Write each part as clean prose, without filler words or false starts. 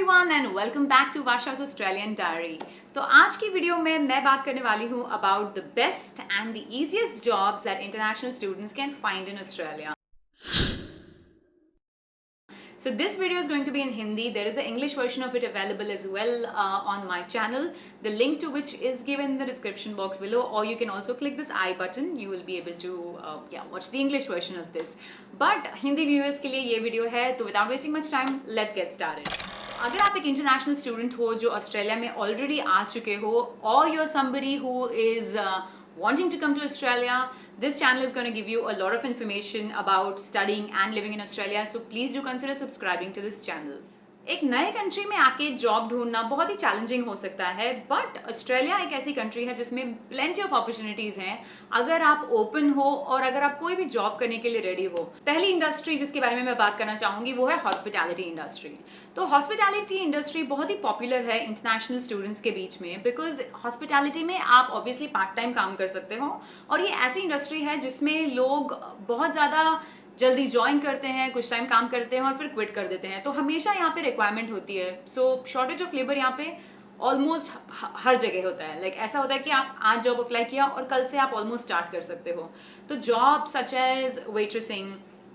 Everyone and welcome back to वर्षा's Australian diary. तो आज की वीडियो में मैं बात करने वाली हूँ about the best and the easiest jobs that international students can find in Australia. So this video is going to be in Hindi. There is an English version of it available as well on my channel, the link to which is given in the description box below, or you can also click this I button. You will be able to watch the English version of this. But Hindi viewers के लिए ये video है, तो without wasting much time, let's get started. अगर आप एक international student हो जो ऑस्ट्रेलिया में ऑलरेडी आ चुके हो, or you're somebody who is wanting to come to Australia, this channel is going to give you a lot of information about studying and living in Australia, so please do consider subscribing to this channel. एक नए country में आके job ढूंढना बहुत ही challenging हो सकता है, but Australia एक ऐसी कंट्री है जिसमें प्लेंटी ऑफ अपॉर्चुनिटीज हैं अगर आप ओपन हो और अगर आप कोई भी जॉब करने के लिए रेडी हो। पहली इंडस्ट्री जिसके बारे में मैं बात करना चाहूंगी वो है हॉस्पिटैलिटी इंडस्ट्री। तो हॉस्पिटैलिटी इंडस्ट्री बहुत ही पॉपुलर है इंटरनेशनल स्टूडेंट्स के बीच में, बिकॉज हॉस्पिटैलिटी में आप ऑब्वियसली पार्ट टाइम काम कर सकते हो और ये ऐसी इंडस्ट्री है जिसमें लोग बहुत ज्यादा जल्दी ज्वाइन करते हैं, कुछ टाइम काम करते हैं और फिर क्विट कर देते हैं। तो हमेशा यहाँ पे रिक्वायरमेंट होती है। सो शॉर्टेज ऑफ लेबर यहाँ पे ऑलमोस्ट हर जगह होता है। लाइक ऐसा होता है कि आप आज जॉब अप्लाई किया और कल से आप ऑलमोस्ट स्टार्ट कर सकते हो। तो जॉब सच एज वेट्रेसिंग,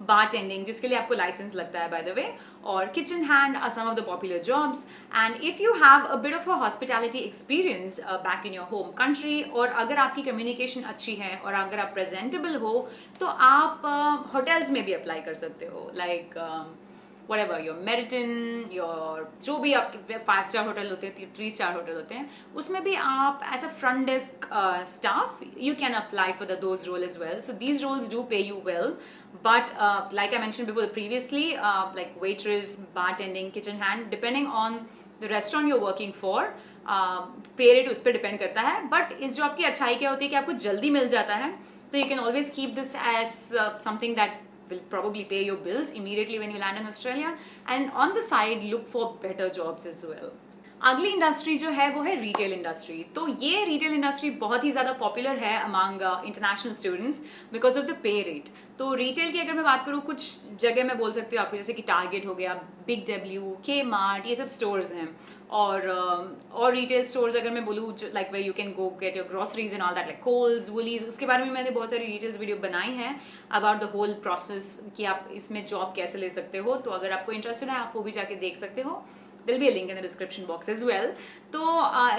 bartending, जिसके लिए आपको लाइसेंस लगता है बाय द वे, और kitchen hand are some of the popular jobs. And if you have a bit of a hospitality experience back in your home country, और अगर आपकी communication अच्छी है और अगर आप प्रेजेंटेबल हो, तो आप होटल्स में भी अप्लाई कर सकते हो। Like whatever your Meriton, your जो भी आपके 5 स्टार होटल होते हैं, 3 स्टार होटल होते हैं, उसमें भी आप as a front desk staff you can apply for those role as well. So these roles do pay you well, but like I mentioned before previously, like waitress, bartending, kitchen hand, depending on the restaurant you're working for, पे rate उस पर depend करता है. But इस job की अच्छाई क्या होती है कि आपको जल्दी मिल जाता है, तो you can always keep this as something that will probably pay your bills immediately when you land in Australia, and on the side look for better jobs as well. अगली इंडस्ट्री जो है वो है रिटेल इंडस्ट्री. तो ये retail industry बहुत ही ज़्यादा popular है among international students because of the pay rate. तो रिटेल की अगर मैं बात करूँ, कुछ जगह मैं बोल सकती हूँ आपको, जैसे कि टारगेट हो गया, बिग डब्ल्यू, के मार्ट, ये सब स्टोर्स हैं. और रिटेल स्टोर्स अगर मैं बोलूँ like way you can go get your groceries and all that, like Coles, Woolies, उसके बारे में मैंने बहुत सारी डिटेल्स वीडियो बनाई हैं अबाउट द होल प्रोसेस कि आप इसमें जॉब कैसे ले सकते हो. तो अगर आपको इंटरेस्टेड है आप वो भी जाके देख सकते हो. There'll be a link in the description box as well. तो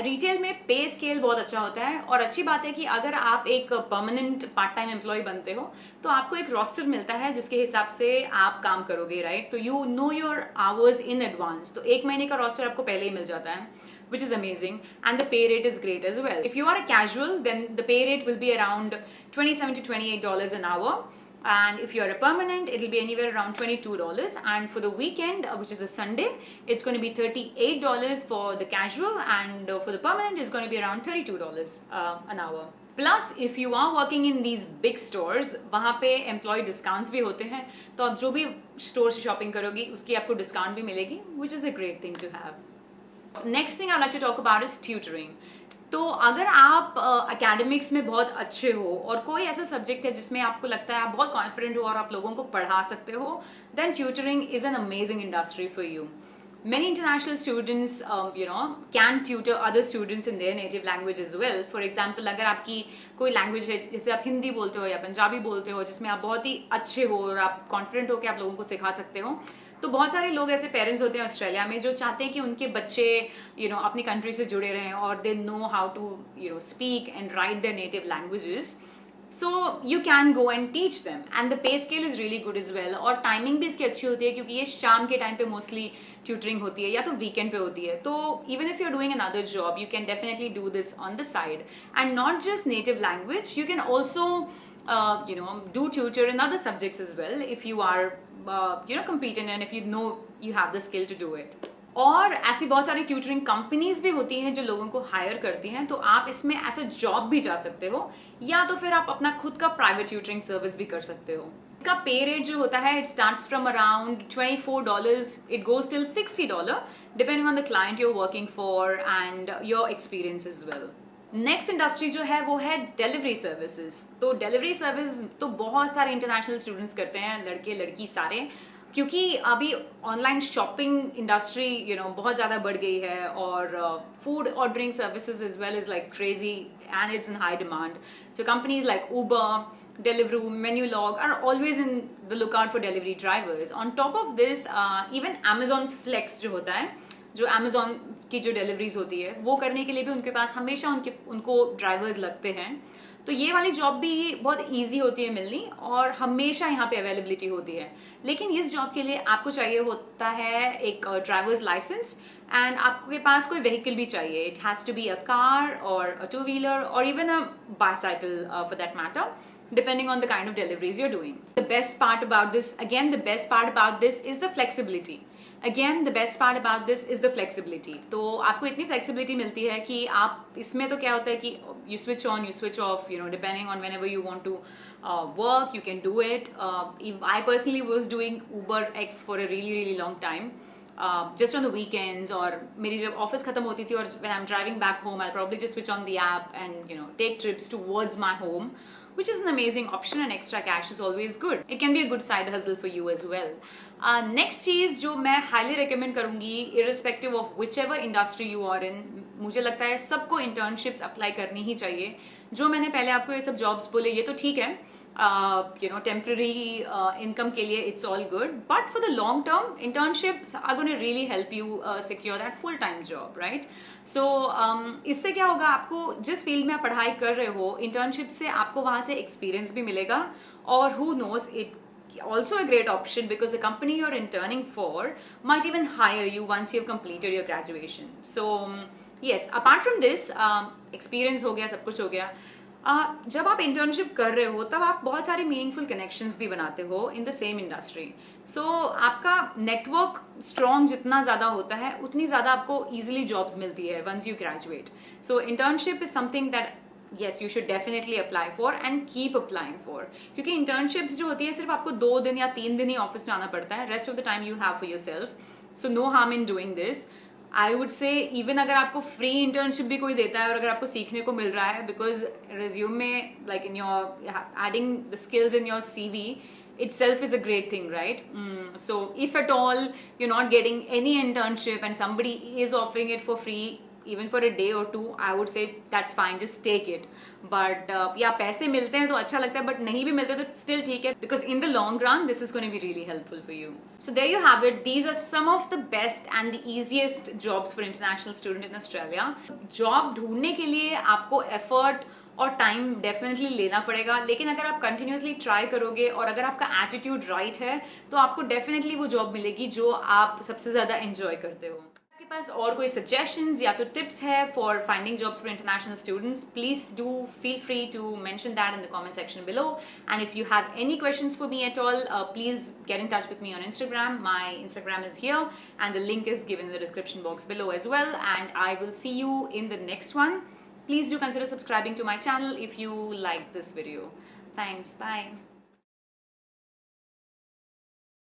रिटेल में पे स्केल बहुत अच्छा होता है, और अच्छी बात है कि अगर आप एक परमानेंट पार्ट टाइम एम्प्लॉय बनते हो तो आपको एक रोस्टर मिलता है जिसके हिसाब से आप काम करोगे, राइट. तो you know your hours in advance. तो 1 महीने का रोस्टर आपको पहले ही मिल जाता है, which is amazing, and the pay rate is great as well. If you are a casual, then the pay rate will be around $27 to $28 an hour. And if you're a permanent, it'll be anywhere around $22. And for the weekend, which is a Sunday, it's going to be $38 for the casual, and for the permanent, it's going to be around $32 an hour. Plus, if you are working in these big stores, वहाँ पे employee discounts भी होते हैं. तो आप जो भी store से shopping करोगी, उसकी आपको discount भी मिलेगी, which is a great thing to have. Next thing I'd like to talk about is tutoring. तो अगर आप एकेडमिक्स में बहुत अच्छे हो और कोई ऐसा सब्जेक्ट है जिसमें आपको लगता है आप बहुत कॉन्फिडेंट हो और आप लोगों को पढ़ा सकते हो, then tutoring is an amazing industry for you. Many international students, can tutor other students in their native language as well. For example, अगर आपकी कोई लैंग्वेज है, जैसे आप हिंदी बोलते हो या पंजाबी बोलते हो, जिसमें आप बहुत ही अच्छे हो और आप कॉन्फिडेंट हो कि आप लोगों को सिखा सकते हो, तो बहुत सारे लोग ऐसे पेरेंट्स होते हैं ऑस्ट्रेलिया में जो चाहते हैं कि उनके बच्चे अपनी कंट्री से जुड़े रहें और they know how to speak and write their native languages. So you can go and teach them, and the pay scale is really good as well. और टाइमिंग भी इसकी अच्छी होती है क्योंकि ये शाम के टाइम पे मोस्टली ट्यूटरिंग होती है या तो वीकेंड पे होती है. तो even if you are doing another job, you can definitely do this on the side. And not just native language, you can also do tutor in other subjects as well if you are competent and if you know you have the skill to do it. और ऐसी बहुत सारी tutoring companies भी होती हैं जो लोगों को हायर करती हैं, तो आप इसमें एज अ जॉब भी जा सकते हो, या तो फिर आप अपना खुद का प्राइवेट ट्यूटरिंग सर्विस भी कर सकते हो. इसका पे रेट जो होता है, it starts from around $24, it goes till $60 depending on the client you are working for and your experience as well. Next industry जो है वो है डिलीवरी सर्विसेज. तो डिलीवरी सर्विस तो बहुत सारे इंटरनेशनल स्टूडेंट्स करते हैं, लड़के लड़की सारे. क्योंकि अभी ऑनलाइन शॉपिंग इंडस्ट्री बहुत ज़्यादा बढ़ गई है, और food ordering services is well is like crazy and it's in high demand. So companies like Uber, Deliveroo, Menulog are always in the lookout for delivery drivers. On top of this, even Amazon Flex जो होता है, जो Amazon की जो deliveries होती है वो करने के लिए भी उनके पास हमेशा उनको ड्राइवर्स लगते हैं. तो ये वाली जॉब भी बहुत इजी होती है मिलनी, और हमेशा यहाँ पे अवेलेबिलिटी होती है. लेकिन इस जॉब के लिए आपको चाहिए होता है एक ड्राइवर्स लाइसेंस, एंड आपके पास कोई व्हीकल भी चाहिए. It has to be a car or a two wheeler or even a bicycle for that matter, depending on the kind of deliveries you're doing. The best part about this, again, the best part about this is the flexibility. Again, the best part about this is the flexibility. तो आपको इतनी flexibility मिलती है कि आप इसमें तो क्या होता है कि you switch on, you switch off, depending on whenever you want to work, you can do it. I personally was doing Uber X for a really, really long time. Just on the weekends, और मेरी जब office खत्म होती थी और when I'm driving back home, I'll probably just switch on the app and take trips towards my home, which is an amazing option, and extra cash is always good. It can be a good side hustle for you as well. Next चीज जो मैं highly recommend करूंगी, irrespective of whichever industry you are in, मुझे लगता है सबको internships apply करनी ही चाहिए. जो मैंने पहले आपको ये सब jobs बोले ये तो ठीक है, temporary income के लिए it's all good, but for the long term internships are going to really help you secure that full time job, right? So इससे क्या होगा, आपको जिस फील्ड में आप पढ़ाई कर रहे हो, इंटर्नशिप से आपको वहां से एक्सपीरियंस भी मिलेगा, और who knows, it also a great option because the company you're interning for might even hire you once you've completed your graduation. So yes, apart from this, experience हो गया, सब कुछ हो गया. जब आप इंटर्नशिप कर रहे हो तब आप बहुत सारे मीनिंगफुल कनेक्शंस भी बनाते हो इन द सेम इंडस्ट्री. सो आपका नेटवर्क स्ट्रॉन्ग जितना ज़्यादा होता है उतनी ज़्यादा आपको ईजिली जॉब्स मिलती है once you graduate. So internship is something that yes you should definitely apply for and keep applying for, क्योंकि internships जो होती है सिर्फ आपको 2 दिन या 3 दिन ही ऑफिस में आना पड़ता है, rest of the time you have for yourself, so no harm in doing this. I would say even अगर आपको फ्री इंटर्नशिप भी कोई देता है और अगर आपको सीखने को मिल रहा है, बिकॉज रिज्यूम में like in your adding the skills in your CV itself is a great thing, right? So if at all you're not getting any internship and somebody is offering it for free even for a day or two, I would say that's fine, just take it. But yeah, पैसे मिलते हैं तो अच्छा लगता है, but नहीं भी मिलते तो still ठीक है, because in the long run this is going to be really helpful for you. So there you have it. These are some of the best and the easiest jobs for international student in Australia. Job ढूंढने के लिए आपको effort और time definitely लेना पड़ेगा, लेकिन अगर आप कंटिन्यूसली ट्राई करोगे और अगर आपका एटीट्यूड राइट है तो आपको डेफिनेटली वो जॉब मिलेगी जो आप सबसे ज़्यादा एंजॉय करते हो. आपके पास और कोई सजेशंस या तो टिप्स है for finding jobs for international students, please do feel free to mention that in the comment section below. And if you have any questions for me at all, please get in touch with me on Instagram. My Instagram is here and the link is given in the description box below as well, and I will see you in the next one. Please do consider subscribing to my channel if you like this video. Thanks. Bye.